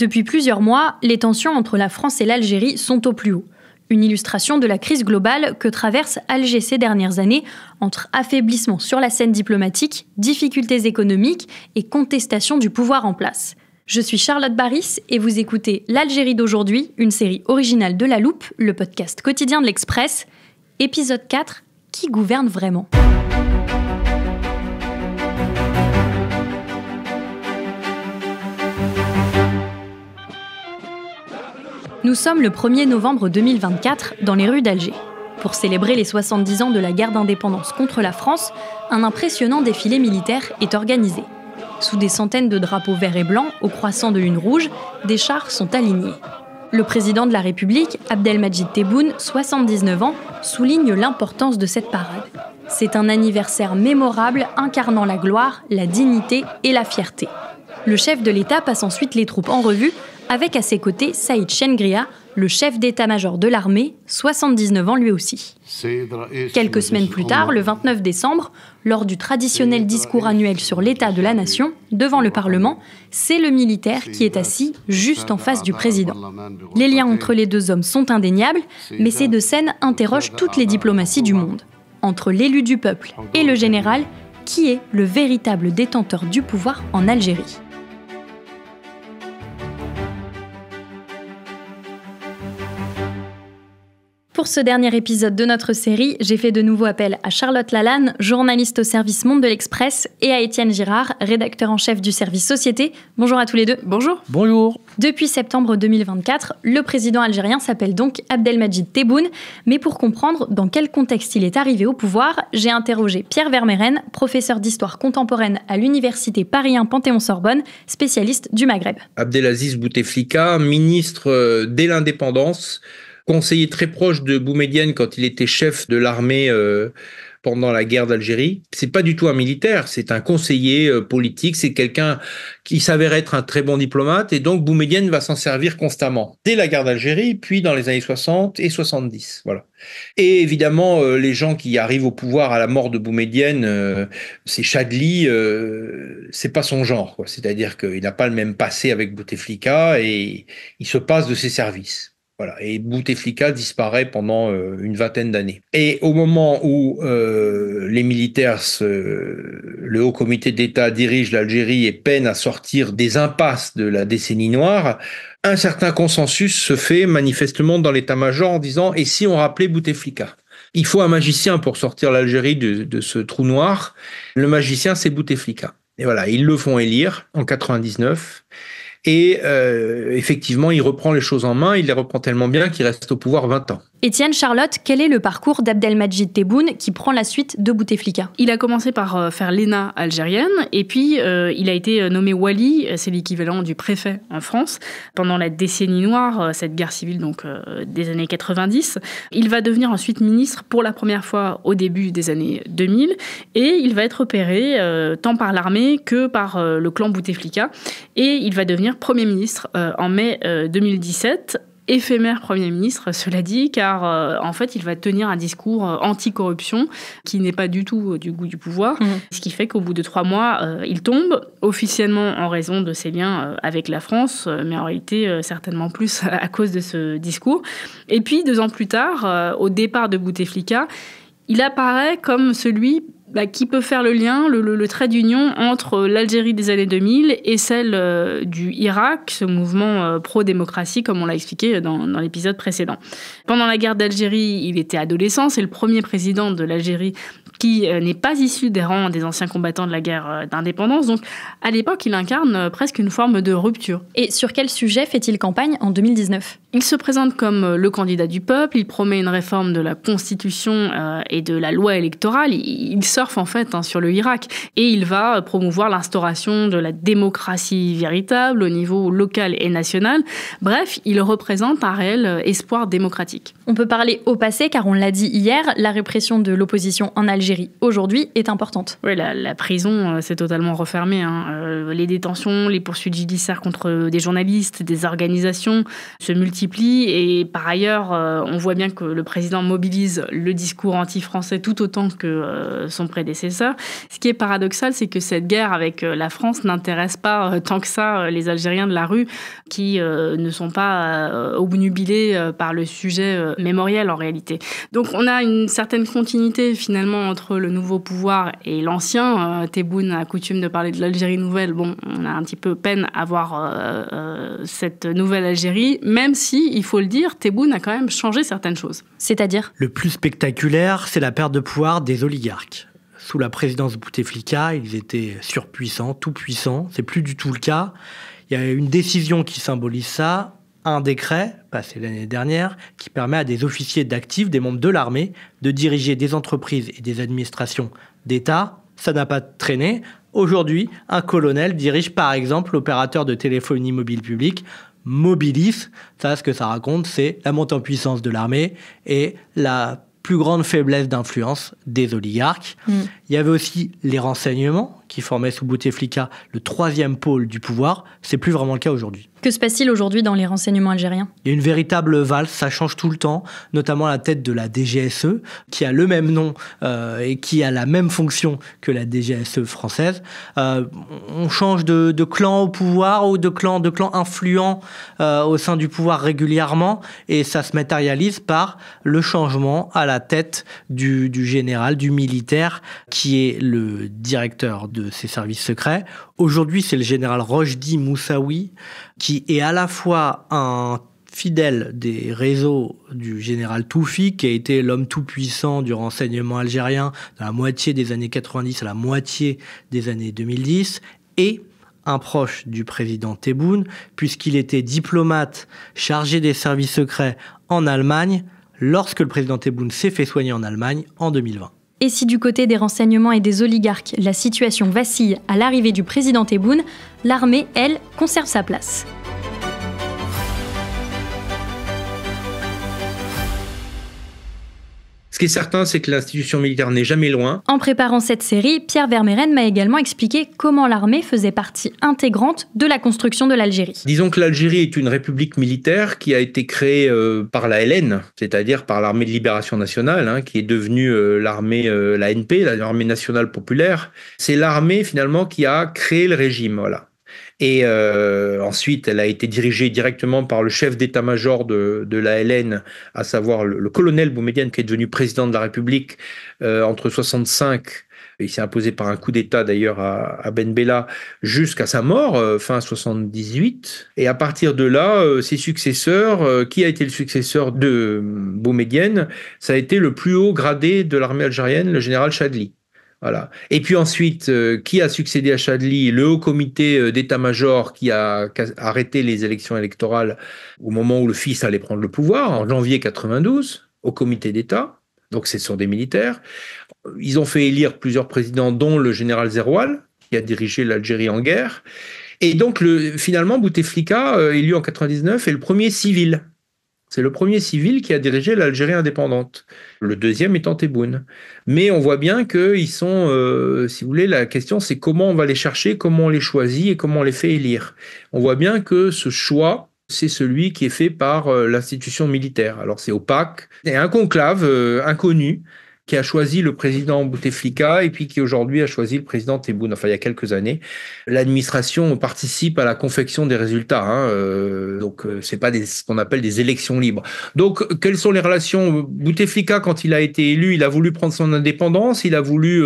Depuis plusieurs mois, les tensions entre la France et l'Algérie sont au plus haut. Une illustration de la crise globale que traverse Alger ces dernières années, entre affaiblissement sur la scène diplomatique, difficultés économiques et contestation du pouvoir en place. Je suis Charlotte Baris et vous écoutez L'Algérie d'aujourd'hui, une série originale de La Loupe, le podcast quotidien de l'Express. Épisode 4, qui gouverne vraiment ? Nous sommes le 1er novembre 2024 dans les rues d'Alger. Pour célébrer les 70 ans de la guerre d'indépendance contre la France, un impressionnant défilé militaire est organisé. Sous des centaines de drapeaux verts et blancs, au croissant de lune rouge, des chars sont alignés. Le président de la République, Abdelmadjid Tebboune, 79 ans, souligne l'importance de cette parade. C'est un anniversaire mémorable incarnant la gloire, la dignité et la fierté. Le chef de l'État passe ensuite les troupes en revue, avec à ses côtés Saïd Chengria, le chef d'état-major de l'armée, 79 ans lui aussi. Quelques semaines plus tard, le 29 décembre, lors du traditionnel discours annuel sur l'état de la nation, devant le Parlement, c'est le militaire qui est assis juste en face du président. Les liens entre les deux hommes sont indéniables, mais ces deux scènes interrogent toutes les diplomaties du monde. Entre l'élu du peuple et le général, qui est le véritable détenteur du pouvoir en Algérie ? Pour ce dernier épisode de notre série, j'ai fait de nouveau appel à Charlotte Lalanne, journaliste au service Monde de l'Express, et à Étienne Girard, rédacteur en chef du service Société. Bonjour à tous les deux. Bonjour. Bonjour. Depuis septembre 2024, le président algérien s'appelle donc Abdelmadjid Tebboune. Mais pour comprendre dans quel contexte il est arrivé au pouvoir, j'ai interrogé Pierre Vermeyren, professeur d'histoire contemporaine à l'université Paris 1 Panthéon-Sorbonne, spécialiste du Maghreb. Abdelaziz Bouteflika, ministre dès l'indépendance, conseiller très proche de Boumedienne quand il était chef de l'armée pendant la guerre d'Algérie. C'est pas du tout un militaire, c'est un conseiller politique, c'est quelqu'un qui s'avère être un très bon diplomate et donc Boumedienne va s'en servir constamment. Dès la guerre d'Algérie, puis dans les années 60 et 70, voilà. Et évidemment, les gens qui arrivent au pouvoir à la mort de Boumedienne, c'est Chadli, c'est pas son genre, quoi. C'est-à-dire qu'il n'a pas le même passé avec Bouteflika et il se passe de ses services. Voilà. Et Bouteflika disparaît pendant une vingtaine d'années. Et au moment où les militaires, le Haut Comité d'État dirige l'Algérie et peine à sortir des impasses de la décennie noire, un certain consensus se fait manifestement dans l'état-major en disant « et si on rappelait Bouteflika ?» Il faut un magicien pour sortir l'Algérie de ce trou noir. Le magicien, c'est Bouteflika. Et voilà, ils le font élire en 99. Et effectivement, il reprend les choses en main, il les reprend tellement bien qu'il reste au pouvoir 20 ans. Étienne, Charlotte, quel est le parcours d'Abdelmadjid Tebboune qui prend la suite de Bouteflika ? Il a commencé par faire l'ENA algérienne et puis il a été nommé wali, c'est l'équivalent du préfet en France, pendant la décennie noire, cette guerre civile donc des années 90. Il va devenir ensuite ministre pour la première fois au début des années 2000 et il va être repéré tant par l'armée que par le clan Bouteflika et il va devenir Premier ministre en mai 2017. Éphémère Premier ministre, cela dit, car en fait, il va tenir un discours anti-corruption qui n'est pas du tout du goût du pouvoir, ce qui fait qu'au bout de 3 mois, il tombe, officiellement en raison de ses liens avec la France, mais en réalité, certainement plus à cause de ce discours. Et puis, 2 ans plus tard, au départ de Bouteflika, il apparaît comme celui qui peut faire le lien, le trait d'union entre l'Algérie des années 2000 et celle du Irak, ce mouvement pro-démocratie, comme on l'a expliqué dans l'épisode précédent. Pendant la guerre d'Algérie, il était adolescent, c'est le premier président de l'Algérie qui n'est pas issu des rangs des anciens combattants de la guerre d'indépendance. Donc, à l'époque, il incarne presque une forme de rupture. Et sur quel sujet fait-il campagne en 2019 ? Il se présente comme le candidat du peuple, il promet une réforme de la Constitution et de la loi électorale, il surfe en fait sur le Irak et il va promouvoir l'instauration de la démocratie véritable au niveau local et national. Bref, il représente un réel espoir démocratique. On peut parler au passé car on l'a dit hier, la répression de l'opposition en Algérie l'Algérie aujourd'hui est importante. Oui, la prison s'est totalement refermée. Les détentions, les poursuites judiciaires contre des journalistes, des organisations se multiplient. Et par ailleurs, on voit bien que le président mobilise le discours anti-français tout autant que son prédécesseur. Ce qui est paradoxal, c'est que cette guerre avec la France n'intéresse pas tant que ça les Algériens de la rue qui ne sont pas obnubilés par le sujet mémoriel en réalité. Donc on a une certaine continuité finalement entre le nouveau pouvoir et l'ancien. Tebboune a coutume de parler de l'Algérie nouvelle. Bon, on a un petit peu peine à voir cette nouvelle Algérie, même si, il faut le dire, Tebboune a quand même changé certaines choses. C'est-à-dire ? Le plus spectaculaire, c'est la perte de pouvoir des oligarques. Sous la présidence Bouteflika, ils étaient surpuissants, tout puissants. C'est plus du tout le cas. Il y a une décision qui symbolise ça, un décret, passé l'année dernière, qui permet à des officiers d'actifs, des membres de l'armée, de diriger des entreprises et des administrations d'État. Ça n'a pas traîné. Aujourd'hui, un colonel dirige par exemple l'opérateur de téléphonie mobile publique, Mobilis. Ça, ce que ça raconte, c'est la montée en puissance de l'armée et la plus grande faiblesse d'influence des oligarques. Il y avait aussi les renseignements qui formaient sous Bouteflika le troisième pôle du pouvoir. C'est plus vraiment le cas aujourd'hui. Que se passe-t-il aujourd'hui dans les renseignements algériens ? Il y a une véritable valse, ça change tout le temps, notamment à la tête de la DGSE, qui a le même nom et qui a la même fonction que la DGSE française. On change de clan au pouvoir ou de clan influent au sein du pouvoir régulièrement, et ça se matérialise par le changement à la tête du général, du militaire, qui est le directeur de ces services secrets. Aujourd'hui, c'est le général Rojdi Moussaoui, qui est à la fois un fidèle des réseaux du général Toufi, qui a été l'homme tout-puissant du renseignement algérien dans la moitié des années 90 à la moitié des années 2010, et un proche du président Tebboune, puisqu'il était diplomate chargé des services secrets en Allemagne lorsque le président Tebboune s'est fait soigner en Allemagne en 2020. Et si du côté des renseignements et des oligarques, la situation vacille à l'arrivée du président Tebboune, l'armée, elle, conserve sa place. Ce qui est certain, c'est que l'institution militaire n'est jamais loin. En préparant cette série, Pierre Vermeyren m'a également expliqué comment l'armée faisait partie intégrante de la construction de l'Algérie. Disons que l'Algérie est une république militaire qui a été créée par la LN, c'est-à-dire par l'armée de libération nationale, qui est devenue l'armée, l'ANP, l'armée nationale populaire. C'est l'armée finalement qui a créé le régime, voilà. Et ensuite, elle a été dirigée directement par le chef d'état-major de la LN, à savoir le colonel Boumedienne, qui est devenu président de la République entre 65, il s'est imposé par un coup d'État d'ailleurs à Ben Bella, jusqu'à sa mort, fin 78. Et à partir de là, ses successeurs, qui a été le successeur de Boumedienne, ça a été le plus haut gradé de l'armée algérienne, le général Chadli. Voilà. Et puis ensuite, qui a succédé à Chadli ? Le haut comité d'état-major qui a arrêté les élections électorales au moment où le fils allait prendre le pouvoir, en janvier 92, au comité d'État. Donc ce sont des militaires. Ils ont fait élire plusieurs présidents, dont le général Zeroual, qui a dirigé l'Algérie en guerre. Et donc finalement, Bouteflika, élu en 99, est le premier civil. C'est le premier civil qui a dirigé l'Algérie indépendante. Le deuxième étant Tebboune. Mais on voit bien qu'ils sont, si vous voulez, la question c'est comment on va les chercher, comment on les choisit et comment on les fait élire. On voit bien que ce choix, c'est celui qui est fait par l'institution militaire. Alors c'est opaque. Il y a un conclave inconnu qui a choisi le président Bouteflika et puis qui aujourd'hui a choisi le président Tebboune, enfin il y a quelques années. L'administration participe à la confection des résultats, donc c'est pas ce qu'on appelle des élections libres. Donc quelles sont les relations ? Bouteflika, quand il a été élu, il a voulu prendre son indépendance, il a voulu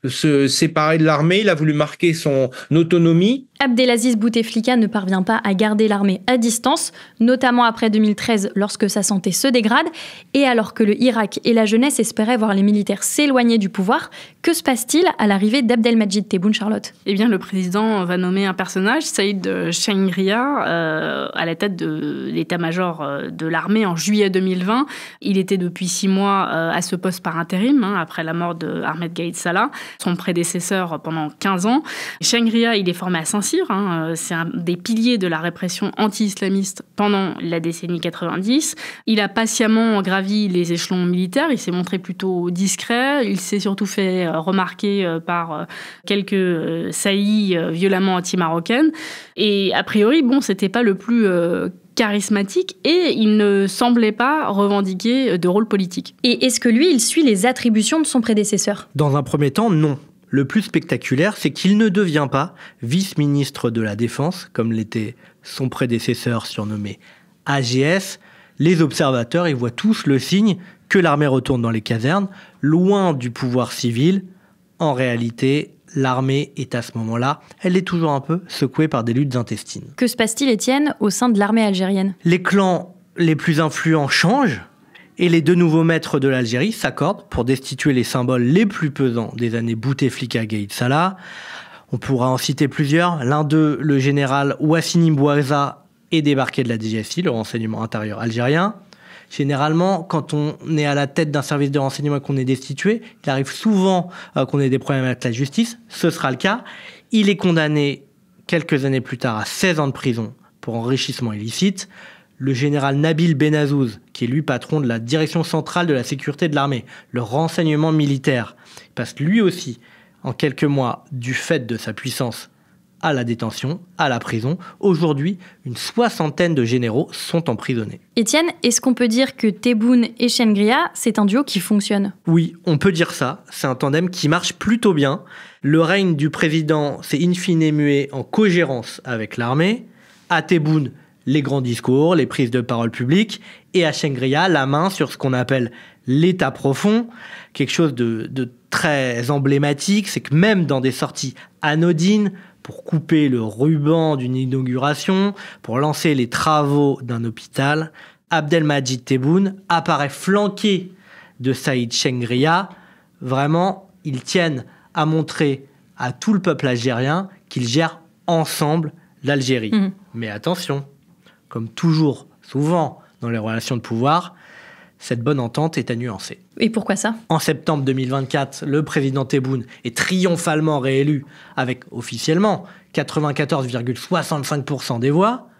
se séparer de l'armée, il a voulu marquer son autonomie. Abdelaziz Bouteflika ne parvient pas à garder l'armée à distance, notamment après 2013 lorsque sa santé se dégrade, et alors que le Irak et la jeunesse espéraient voir les militaires s'éloigner du pouvoir. Que se passe-t-il à l'arrivée d'Abdelmajid Tebboune, Charlotte ? Eh bien, le président va nommer un personnage, Saïd Chengria, à la tête de l'état-major de l'armée en juillet 2020. Il était depuis 6 mois à ce poste par intérim, après la mort de Ahmed Gaïd Salah, son prédécesseur pendant 15 ans. Chengria, il est formé à Saint-Cyr Mansir. C'est un des piliers de la répression anti-islamiste pendant la décennie 90. Il a patiemment gravi les échelons militaires. Il s'est montré plutôt discret. Il s'est surtout fait remarquer par quelques saillies violemment anti-marocaines. Et a priori, c'était pas le plus charismatique et il ne semblait pas revendiquer de rôle politique. Et est-ce que lui, il suit les attributions de son prédécesseur ? Dans un premier temps, non. Le plus spectaculaire, c'est qu'il ne devient pas vice-ministre de la Défense, comme l'était son prédécesseur surnommé AGS. Les observateurs y voient tous le signe que l'armée retourne dans les casernes, loin du pouvoir civil. En réalité, l'armée est à ce moment-là, elle est toujours un peu secouée par des luttes intestines. Que se passe-t-il, Étienne, au sein de l'armée algérienne ? Les clans les plus influents changent et les deux nouveaux maîtres de l'Algérie s'accordent pour destituer les symboles les plus pesants des années Bouteflika Gaïd Salah. On pourra en citer plusieurs. L'un d'eux, le général Ouassini Bouaza, est débarqué de la DGSI, le renseignement intérieur algérien. Généralement, quand on est à la tête d'un service de renseignement et qu'on est destitué, il arrive souvent qu'on ait des problèmes avec la justice. Ce sera le cas. Il est condamné quelques années plus tard à 16 ans de prison pour enrichissement illicite. Le général Nabil Benazouz, qui est lui patron de la direction centrale de la sécurité de l'armée, le renseignement militaire, passe lui aussi, en quelques mois, du fait de sa puissance à la détention, à la prison. Aujourd'hui, une 60aine de généraux sont emprisonnés. Étienne, est-ce qu'on peut dire que Tebboune et Chengria, c'est un duo qui fonctionne ? Oui, on peut dire ça. C'est un tandem qui marche plutôt bien. Le règne du président s'est in fine mué en cogérance avec l'armée. À Tebboune, les grands discours, les prises de parole publiques. Et à Chengria, la main sur ce qu'on appelle l'état profond. Quelque chose de très emblématique, c'est que même dans des sorties anodines, pour couper le ruban d'une inauguration, pour lancer les travaux d'un hôpital, Abdelmajid Tebboune apparaît flanqué de Saïd Chengria. Vraiment, ils tiennent à montrer à tout le peuple algérien qu'ils gèrent ensemble l'Algérie. Mais attention, comme toujours, souvent dans les relations de pouvoir, cette bonne entente est à nuancer. Et pourquoi ça ? En septembre 2024, le président Tebboune est triomphalement réélu avec, officiellement, 94,65% des voix.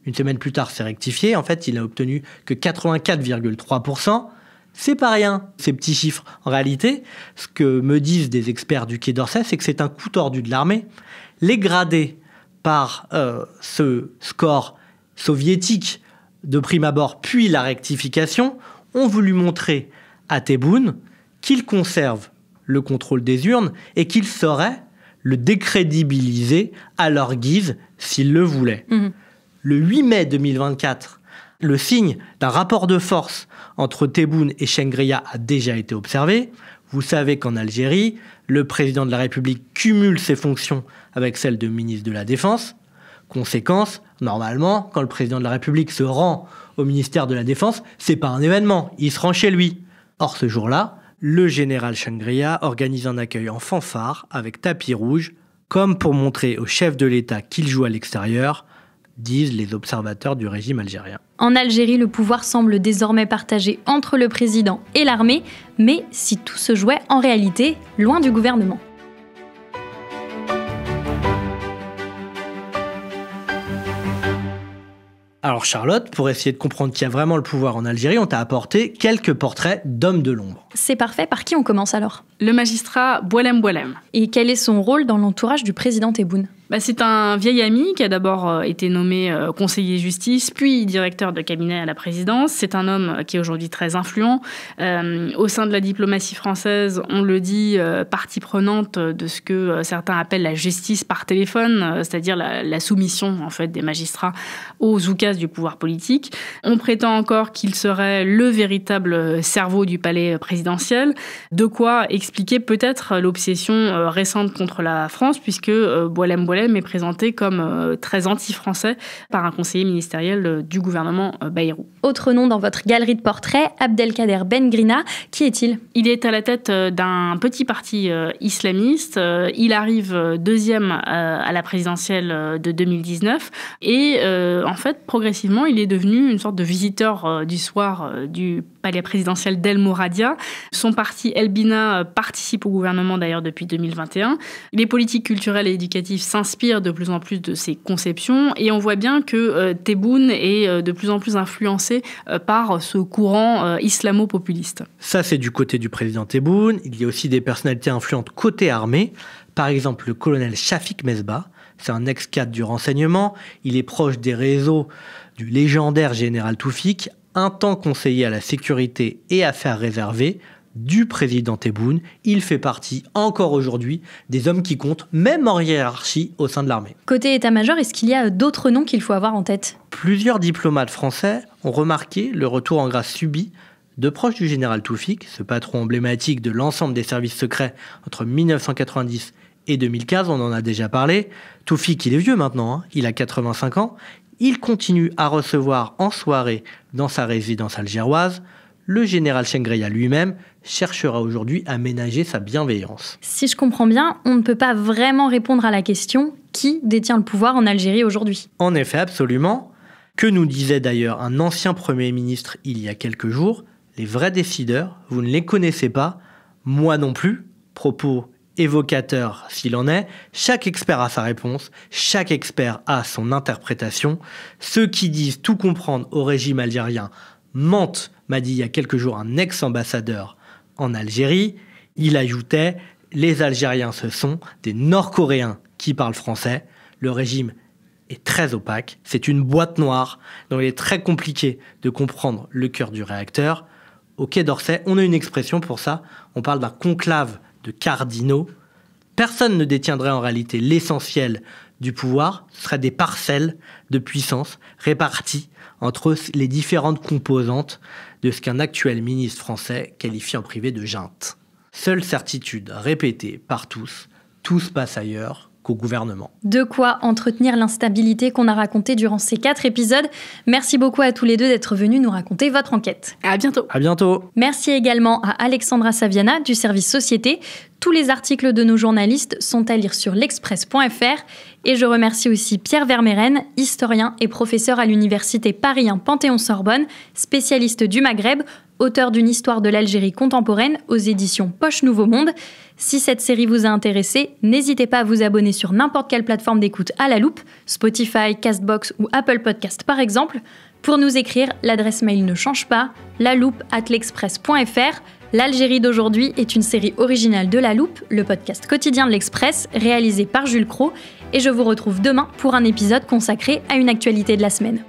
Une semaine plus tard, c'est rectifié. En fait, il n'a obtenu que 84,3%. C'est pas rien, ces petits chiffres. En réalité, ce que me disent des experts du Quai d'Orsay, c'est que c'est un coup tordu de l'armée. Les gradés par ce score soviétique de prime abord, puis la rectification, ont voulu montrer à Tebboune qu'il conserve le contrôle des urnes et qu'il saurait le décrédibiliser à leur guise s'ils le voulaient. Le 8 mai 2024, le signe d'un rapport de force entre Tebboune et Chengria a déjà été observé. Vous savez qu'en Algérie, le président de la République cumule ses fonctions avec celles de ministre de la Défense. Conséquence, normalement, quand le président de la République se rend au ministère de la Défense, c'est pas un événement, il se rend chez lui. Or, ce jour-là, le général Chengria organise un accueil en fanfare avec tapis rouge, comme pour montrer au chef de l'État qu'il joue à l'extérieur, disent les observateurs du régime algérien. En Algérie, le pouvoir semble désormais partagé entre le président et l'armée, mais si tout se jouait en réalité loin du gouvernement. Alors Charlotte, pour essayer de comprendre qui a vraiment le pouvoir en Algérie, on t'a apporté quelques portraits d'hommes de l'ombre. C'est parfait, par qui on commence alors ? Le magistrat Boualem Boualem. Et quel est son rôle dans l'entourage du président Tebboune ? C'est un vieil ami qui a d'abord été nommé conseiller justice, puis directeur de cabinet à la présidence. C'est un homme qui est aujourd'hui très influent. Au sein de la diplomatie française, on le dit, partie prenante de ce que certains appellent la justice par téléphone, c'est-à-dire la soumission en fait, des magistrats aux oukases du pouvoir politique. On prétend encore qu'il serait le véritable cerveau du palais présidentiel, de quoi expliquer peut-être l'obsession récente contre la France, puisque Boualem est présenté comme très anti-français par un conseiller ministériel du gouvernement Bayrou. Autre nom dans votre galerie de portraits, Abdelkader Ben Grina. Qui est-il ? Il est à la tête d'un petit parti islamiste. Il arrive deuxième à la présidentielle de 2019. Et en fait, progressivement, il est devenu une sorte de visiteur du soir du palais présidentiel d'El Mouradia. Son parti El Bina participe au gouvernement d'ailleurs depuis 2021. Les politiques culturelles et éducatives s'inspirent de plus en plus de ses conceptions et on voit bien que Tebboune est de plus en plus influencé par ce courant islamo-populiste. Ça, c'est du côté du président Tebboune. Il y a aussi des personnalités influentes côté armée. Par exemple, le colonel Shafik Mesbah. C'est un ex-cadre du renseignement. Il est proche des réseaux du légendaire général Toufik, un temps conseiller à la sécurité et affaires réservées du président Tebboune. Il fait partie, encore aujourd'hui, des hommes qui comptent, même en hiérarchie au sein de l'armée. Côté état-major, est-ce qu'il y a d'autres noms qu'il faut avoir en tête ? Plusieurs diplomates français ont remarqué le retour en grâce subi de proches du général Toufik, ce patron emblématique de l'ensemble des services secrets entre 1990 et 2015, on en a déjà parlé. Toufik, il est vieux maintenant, il a 85 ans. Il continue à recevoir en soirée dans sa résidence algéroise. Le général Chengraya lui-même cherchera aujourd'hui à ménager sa bienveillance. Si je comprends bien, on ne peut pas vraiment répondre à la question « Qui détient le pouvoir en Algérie aujourd'hui ?» En effet, absolument. Que nous disait d'ailleurs un ancien Premier ministre il y a quelques jours, les vrais décideurs, vous ne les connaissez pas, moi non plus. Propos évocateur s'il en est, chaque expert a sa réponse, chaque expert a son interprétation. Ceux qui disent tout comprendre au régime algérien mentent, m'a dit il y a quelques jours un ex-ambassadeur en Algérie. Il ajoutait « Les Algériens, ce sont des Nord-Coréens qui parlent français. Le régime est très opaque, c'est une boîte noire dont il est très compliqué de comprendre le cœur du réacteur. » Au Quai d'Orsay, on a une expression pour ça, on parle d'un conclave de cardinaux. Personne ne détiendrait en réalité l'essentiel du pouvoir, ce seraient des parcelles de puissance réparties entre les différentes composantes de ce qu'un actuel ministre français qualifie en privé de junte. Seule certitude répétée par tous, tout se passe ailleurs qu'au gouvernement. De quoi entretenir l'instabilité qu'on a racontée durant ces 4 épisodes. Merci beaucoup à tous les deux d'être venus nous raconter votre enquête. À bientôt. À bientôt. Merci également à Alexandra Saviana du service Société. Tous les articles de nos journalistes sont à lire sur l'express.fr. Et je remercie aussi Pierre Vermeyren, historien et professeur à l'université Paris 1 Panthéon-Sorbonne, spécialiste du Maghreb, auteur d'une histoire de l'Algérie contemporaine aux éditions Poche Nouveau Monde. Si cette série vous a intéressé, n'hésitez pas à vous abonner sur n'importe quelle plateforme d'écoute à la loupe, Spotify, Castbox ou Apple Podcast par exemple. Pour nous écrire, l'adresse mail ne change pas, laloupe@l'express.fr. L'Algérie d'aujourd'hui est une série originale de La Loupe, le podcast quotidien de l'Express, réalisé par Jules Cros. Et je vous retrouve demain pour un épisode consacré à une actualité de la semaine.